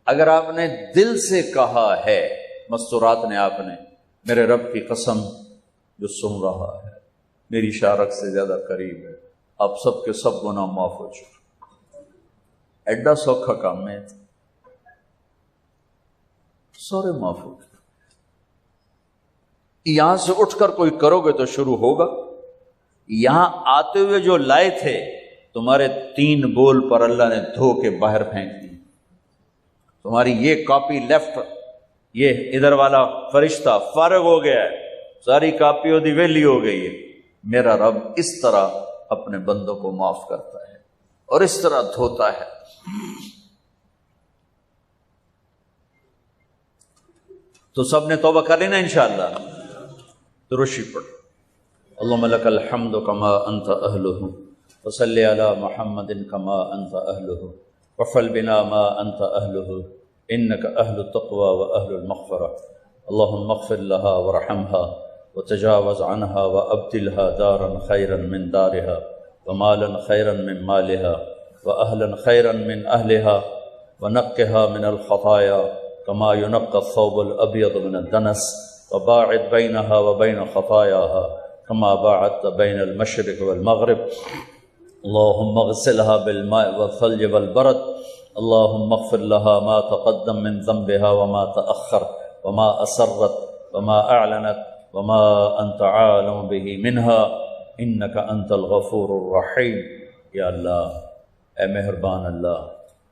اگر آپ نے دل سے کہا ہے، مستورات نے آپ نے، میرے رب کی قسم جو سن رہا ہے، میری شارک سے زیادہ قریب ہے، آپ سب کے سب گناہ معاف ہو چکے، ایڈا سوکھا کام ہے، سارے معاف ہو گئے۔ یہاں سے اٹھ کر کوئی کرو گے تو شروع ہوگا۔ یہاں آتے ہوئے جو لائے تھے تمہارے 3 بول پر اللہ نے دھو کے باہر پھینک دی، تمہاری یہ کاپی لیفٹ، یہ ادھر والا فرشتہ فارغ ہو گیا ہے، ساری کاپی دی ویلی ہو گئی ہے۔ میرا رب اس طرح اپنے بندوں کو معاف کرتا ہے اور اس طرح دھوتا ہے۔ تو سب نے توبہ کر لینا انشاءاللہ۔ تو رشی پڑھ، اللہم لک الحمد کما انت اہلہ وصلی علی محمد کما انت اہلہ وفعل بنا ما انت اہلہ انک اہل التقوی و اہل المغفرہ اللہم اغفر لها ورحمها وتجاوز عنها وابدلها دارا خیرا من دارها ومالا خیرا من مالها واہلا خیرا من اہلها ونقها من الخطایا كما ينقى الثوب الأبيض من الدنس وباعد بينها وبين خطاياها كما باعدت بين المشرق والمغرب اللهم اغسلها بالماء والثلج والبرد اللهم اغفر لها ما تقدم من ذنبها وما تأخر وما أسرت وما أعلنت وما أنت عالم به منها إنك أنت الغفور الرحيم۔ یا اللہ، اے مہربان اللہ،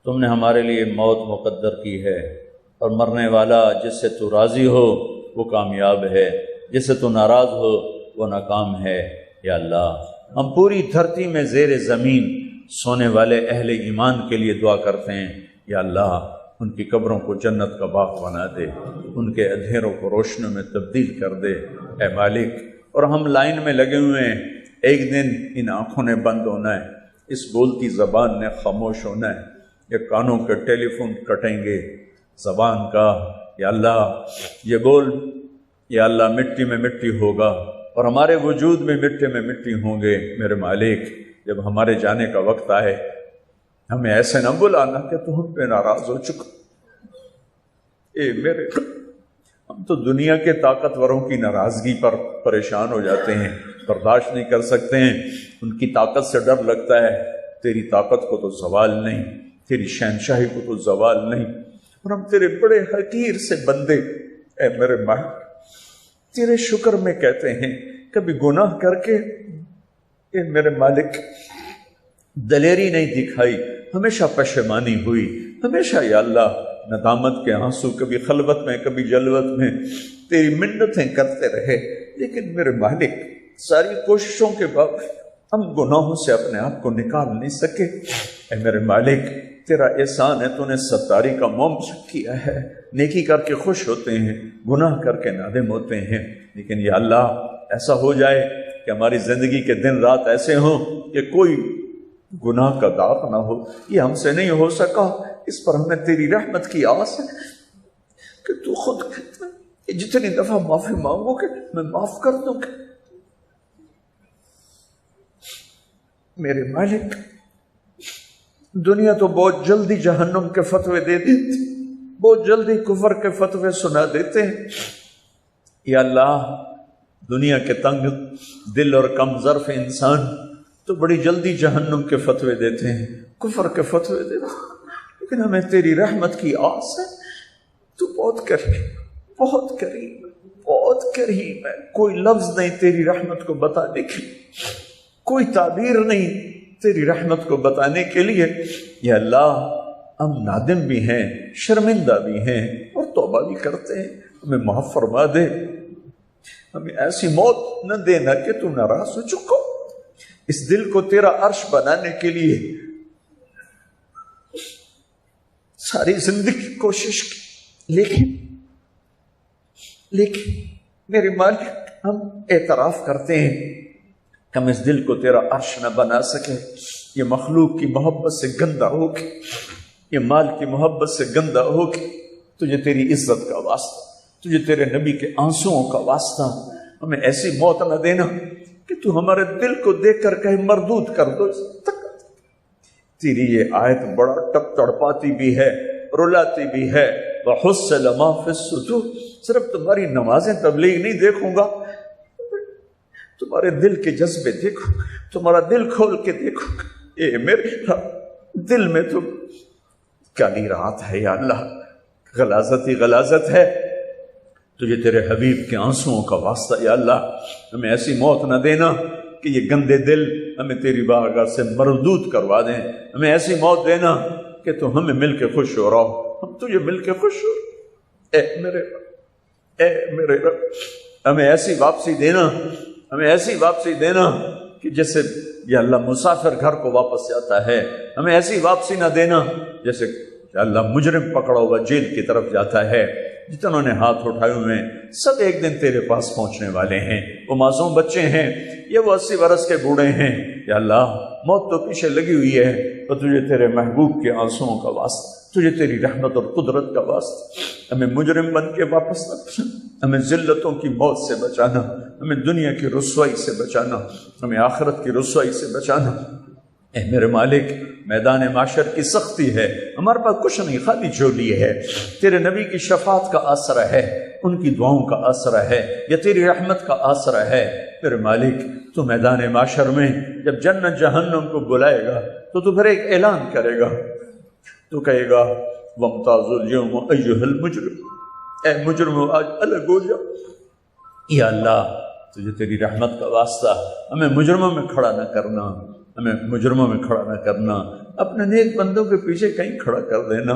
تم نے ہمارے لیے موت مقدر کی ہے، اور مرنے والا جس سے تو راضی ہو وہ کامیاب ہے، جس سے تو ناراض ہو وہ ناکام ہے۔ یا اللہ، ہم پوری دھرتی میں زیر زمین سونے والے اہل ایمان کے لیے دعا کرتے ہیں، یا اللہ ان کی قبروں کو جنت کا باغ بنا دے، ان کے اندھیروں کو روشنیوں میں تبدیل کر دے اے مالک۔ اور ہم لائن میں لگے ہوئے ہیں، ایک دن ان آنکھوں نے بند ہونا ہے، اس بولتی زبان نے خاموش ہونا ہے، یہ کانوں کے ٹیلی فون کٹیں گے، زبان کا یا اللہ یہ بول، یا اللہ مٹی میں مٹی ہوگا اور ہمارے وجود میں مٹی ہوں گے۔ میرے مالک، جب ہمارے جانے کا وقت آئے ہمیں ایسے نہ بلانا کہ تو ہم پہ ناراض ہو چکا۔ اے میرے، ہم تو دنیا کے طاقتوروں کی ناراضگی پر پریشان ہو جاتے ہیں، برداشت نہیں کر سکتے ہیں، ان کی طاقت سے ڈر لگتا ہے، تیری طاقت کو تو زوال نہیں، تیری شہنشاہی کو تو زوال نہیں، اور ہم تیرے بڑے حقیر سے بندے۔ اے میرے مالک، تیرے شکر میں کہتے ہیں، کبھی گناہ کر کے اے میرے مالک دلیری نہیں دکھائی، ہمیشہ پشیمانی ہوئی، ہمیشہ یا اللہ ندامت کے آنسو، کبھی خلوت میں کبھی جلوت میں تیری منتیں کرتے رہے، لیکن میرے مالک ساری کوششوں کے بعد ہم گناہوں سے اپنے آپ کو نکال نہیں سکے۔ اے میرے مالک، تیرا احسان ہے، تو نے ستاری کا موم کیا ہے، نیکی کر کے خوش ہوتے ہیں، گناہ کر کے نادم ہوتے ہیں، لیکن یا اللہ ایسا ہو جائے کہ ہماری زندگی کے دن رات ایسے ہوں کہ کوئی گناہ کا داغ نہ ہو۔ یہ ہم سے نہیں ہو سکا، اس پر ہمیں تیری رحمت کی آس ہے کہ تو خود کہتا ہے کہ جتنی دفعہ معافی مانگو کہ میں معاف کر دوں گا۔ میرے مالک، دنیا تو بہت جلدی جہنم کے فتوے دے دیتی، بہت جلدی کفر کے فتوے سنا دیتے ہیں۔ یا اللہ، دنیا کے تنگ دل اور کم ظرف انسان تو بڑی جلدی جہنم کے فتوے دیتے ہیں، کفر کے فتوے دیتے ہیں، لیکن ہمیں تیری رحمت کی آس ہے۔ تو بہت کریم، بہت کریم، بہت کریم ہے، کوئی لفظ نہیں تیری رحمت کو بتانے کے لیے، کوئی تعبیر نہیں تیری رحمت کو بتانے کے لیے۔ یا اللہ، ہم نادم بھی ہیں، شرمندہ بھی ہیں، اور توبہ بھی کرتے ہیں، ہمیں معاف فرما دے، ہمیں ایسی موت نہ دینا کہ تو ناراض ہو چکا۔ اس دل کو تیرا عرش بنانے کے لیے ساری زندگی کوشش کی، لیکن میرے مالک، ہم اعتراف کرتے ہیں کہ ہم اس دل کو تیرا عرش نہ بنا سکے۔ یہ مخلوق کی محبت سے گندہ ہو کے، یہ مال کی محبت سے گندہ ہو کے، تجھے تیری عزت کا واسطہ، تجھے تیرے نبی کے آنسوؤں کا واسطہ، ہمیں ایسی موت نہ دینا کہ تو ہمارے دل کو دیکھ کر کہیں مردود کر دو۔ تیری یہ آیت بڑا تڑپاتی بھی ہے، رلاتی بھی ہے۔ وَحُصِّلَ مَا فِي الصُّدُورِ، صرف تمہاری نمازیں تبلیغ نہیں دیکھوں گا، تمہارے دل کے جذبے دیکھو، تمہارا دل کھول کے دیکھو۔ اے میرے دل میں تو کالی رات ہے یا اللہ، غلاظت ہی غلاظت ہے، تجھے تیرے حبیب کے آنسوؤں کا واسطہ یا اللہ ہمیں ایسی موت نہ دینا کہ یہ گندے دل ہمیں تیری بارگاہ سے مردود کروا دیں، ہمیں ایسی موت دینا کہ تو ہمیں مل کے خوش ہو رہا، ہم تجھے مل کے خوش ہو۔ اے میرے رب، ہمیں ایسی واپسی دینا، ہمیں ایسی واپسی دینا کہ جیسے یا اللہ مسافر گھر کو واپس جاتا ہے، ہمیں ایسی واپسی نہ دینا جیسے یا اللہ مجرم پکڑا ہوا جیل کی طرف جاتا ہے۔ جتنوں نے ہاتھ اٹھائے ہوئے ہیں سب ایک دن تیرے پاس پہنچنے والے ہیں، وہ معصوم بچے ہیں، یہ وہ 80 برس کے بوڑھے ہیں۔ یا اللہ، موت تو پیچھے لگی ہوئی ہے، اور تجھے تیرے محبوب کے آنسوؤں کا واسطہ، تجھے تیری رحمت اور قدرت کا واسطہ ہمیں مجرم بن کے واپس نہ کرنا، ہمیں ذلتوں کی موت سے بچانا، ہمیں دنیا کی رسوائی سے بچانا، ہمیں آخرت کی رسوائی سے بچانا۔ اے میرے مالک، میدان معاشر کی سختی ہے، ہمارے پاس کچھ نہیں، خالی جھولی ہے، تیرے نبی کی شفاعت کا آسرا ہے، ان کی دعاؤں کا آسرا ہے، یا تیری رحمت کا آسرا ہے۔ میرے مالک، تو میدان معاشر میں جب جنت جہنم کو بلائے گا تو پھر ایک اعلان کرے گا، تو کہے گا وَامْتَازُوا الْيَوْمَ أَيُّهَا الْمُجْرِمُونَ، اے مجرموں آج الگ ہو جاؤ۔ یا اللہ، تجھے تیری رحمت کا واسطہ ہمیں مجرموں میں کھڑا نہ کرنا، ہمیں مجرموں میں کھڑا نہ کرنا، اپنے نیک بندوں کے پیچھے کہیں کھڑا کر دینا.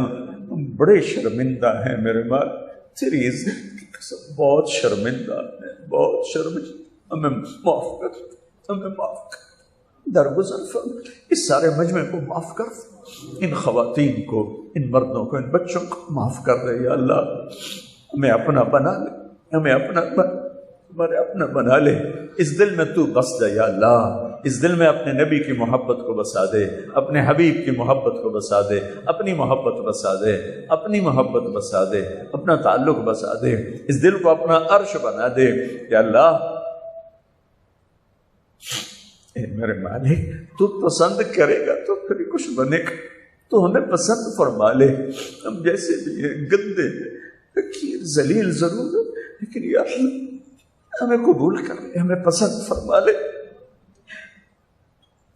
ہم بڑے شرمندہ ہیں میرے مالک، تیری عزت کی قسم بہت شرمندہ ہیں، بہت شرمندہ. ہمیں معاف کر، ہمیں معاف کر، درگزر فرما، اس سارے مجمع کو معاف کر، ان خواتین کو، ان مردوں کو، ان بچوں کو معاف کر دے یا اللہ. ہمیں اپنا بنا لے، ہمیں ہمارے اپنا بنا لے. اس دل میں تو بس جا یا اللہ، اس دل میں اپنے نبی کی محبت کو بسا دے، اپنے حبیب کی محبت کو بسا دے، اپنی محبت بسا دے، اپنی محبت بسا دے، اپنا تعلق بسا دے. اس دل کو اپنا عرش بنا دے یا اللہ. اے میرے مالک، تو پسند کرے گا تو پھر کچھ بنے گا. تو ہمیں پسند فرما لے. ہم جیسے بھی ہیں، گندے ہیں، فقیر ذلیل ضرور ہے، لیکن یا اللہ ہمیں قبول کر لے، ہمیں پسند فرما لے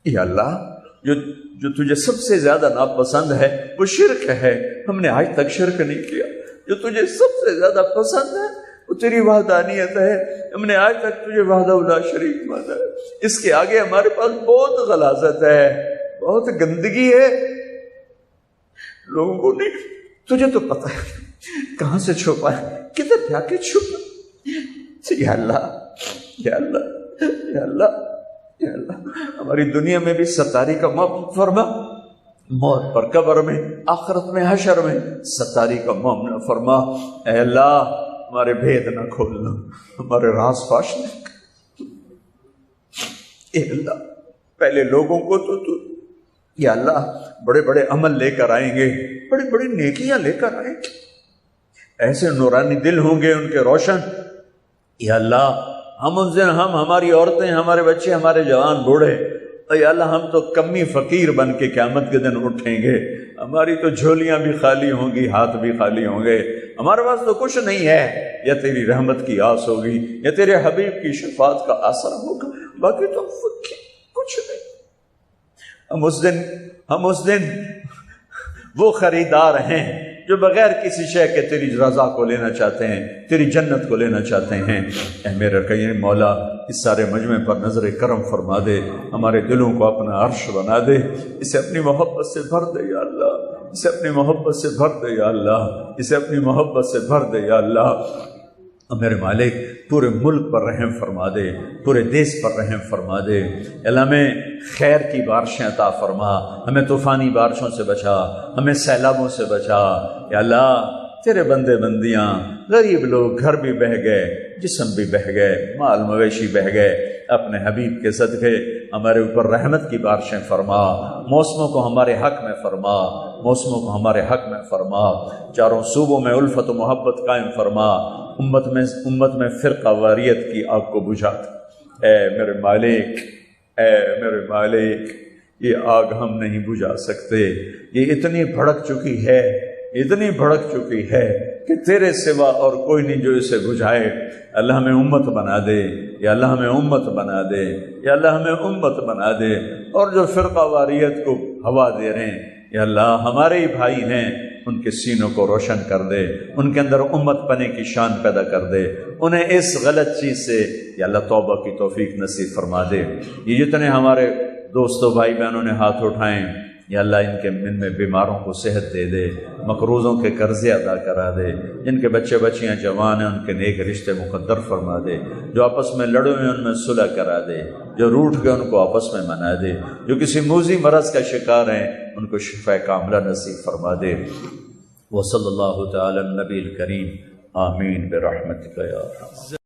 یا اللہ. جو تجھے سب سے زیادہ ناپسند ہے وہ شرک ہے. ہم نے آج تک شرک نہیں کیا. جو تجھے سب سے زیادہ پسند ہے وہ تیری وحدانیت ہے. ہم نے آج تک تجھے وحدہ لا شریک مانا ہے. اس کے آگے ہمارے پاس بہت غلاظت ہے، بہت گندگی ہے. لوگوں کو نہیں، تجھے تو پتہ ہے کہاں سے چھپا ہے، کدھر جا کے چھپا. یا اللہ، یا اللہ، یا اللہ، یا اللہ، ہماری دنیا میں بھی ستاری کا معاملہ فرما، موت پر قبر میں، آخرت میں، حشر میں ستاری کا معاملہ فرما. اے اللہ ہمارے بھید نہ کھولنا، ہمارے راز فاش نہ کر. اے اللہ پہلے لوگوں کو تو یا اللہ بڑے بڑے عمل لے کر آئیں گے، بڑی بڑی نیکیاں لے کر آئیں گے، ایسے نورانی دل ہوں گے ان کے روشن. یا اللہ ہم اس دن، ہم، ہماری عورتیں، ہمارے بچے، ہمارے جوان بوڑھے، یا اللہ ہم تو کمی فقیر بن کے قیامت کے دن اٹھیں گے. ہماری تو جھولیاں بھی خالی ہوں گی، ہاتھ بھی خالی ہوں گے. ہمارے پاس تو کچھ نہیں ہے، یا تیری رحمت کی آس ہوگی، یا تیرے حبیب کی شفاعت کا آسرا ہوگا، باقی تو فقیر کچھ نہیں. ہم اس دن وہ خریدار ہیں جو بغیر کسی شے کے تیری رضا کو لینا چاہتے ہیں، تیری جنت کو لینا چاہتے ہیں. اے میرے کریم مولا، اس سارے مجمع پر نظر کرم فرما دے، ہمارے دلوں کو اپنا عرش بنا دے، اسے اپنی محبت سے بھر دے یا اللہ، اسے اپنی محبت سے بھر دے یا اللہ، اسے اپنی محبت سے بھر دے یا اللہ. میرے مالک پورے ملک پر رحم فرما دے، پورے دیس پر رحم فرما دے. اللہ ہمیں خیر کی بارشیں عطا فرما، ہمیں طوفانی بارشوں سے بچا، ہمیں سیلابوں سے بچا. یا اللہ تیرے بندے بندیاں، غریب لوگ، گھر بھی بہہ گئے، جسم بھی بہہ گئے، مال مویشی بہہ گئے. اپنے حبیب کے صدقے ہمارے اوپر رحمت کی بارشیں فرما، موسموں کو ہمارے حق میں فرما، موسموں کو ہمارے حق میں فرما. چاروں صوبوں میں الفت و محبت قائم فرما. امت میں فرقہ واریت کی آگ کو بجھا. اے میرے مالک، اے میرے مالک، یہ آگ ہم نہیں بجھا سکتے. یہ اتنی بھڑک چکی ہے، اتنی بھڑک چکی ہے کہ تیرے سوا اور کوئی نہیں جو اسے بجھائے. اللہ ہمیں امت بنا دے، یا اللہ ہمیں امت بنا دے، یا اللہ ہمیں امت بنا دے. اور جو فرقہ واریت کو ہوا دے رہے ہیں، یا اللہ ہمارے ہی بھائی ہیں، ان کے سینوں کو روشن کر دے، ان کے اندر امت پنے کی شان پیدا کر دے، انہیں اس غلط چیز سے یا اللہ توبہ کی توفیق نصیب فرما دے. یہ جتنے ہمارے دوستوں بھائی بہنوں نے ہاتھ اٹھائیں، یا اللہ ان کے من میں بیماروں کو صحت دے دے، مقروضوں کے قرضے ادا کرا دے، جن کے بچے بچیاں جوان ہیں ان کے نیک رشتے مقدر فرما دے، جو آپس میں لڑے ہوئے ان میں صلح کرا دے، جو روٹھ گئے ان کو آپس میں منا دے، جو کسی موذی مرض کا شکار ہیں ان کو شفا کاملہ نصیب فرما دے. وصلی اللہ تعالی النبی الکریم. آمین برحمتک یا ارحم.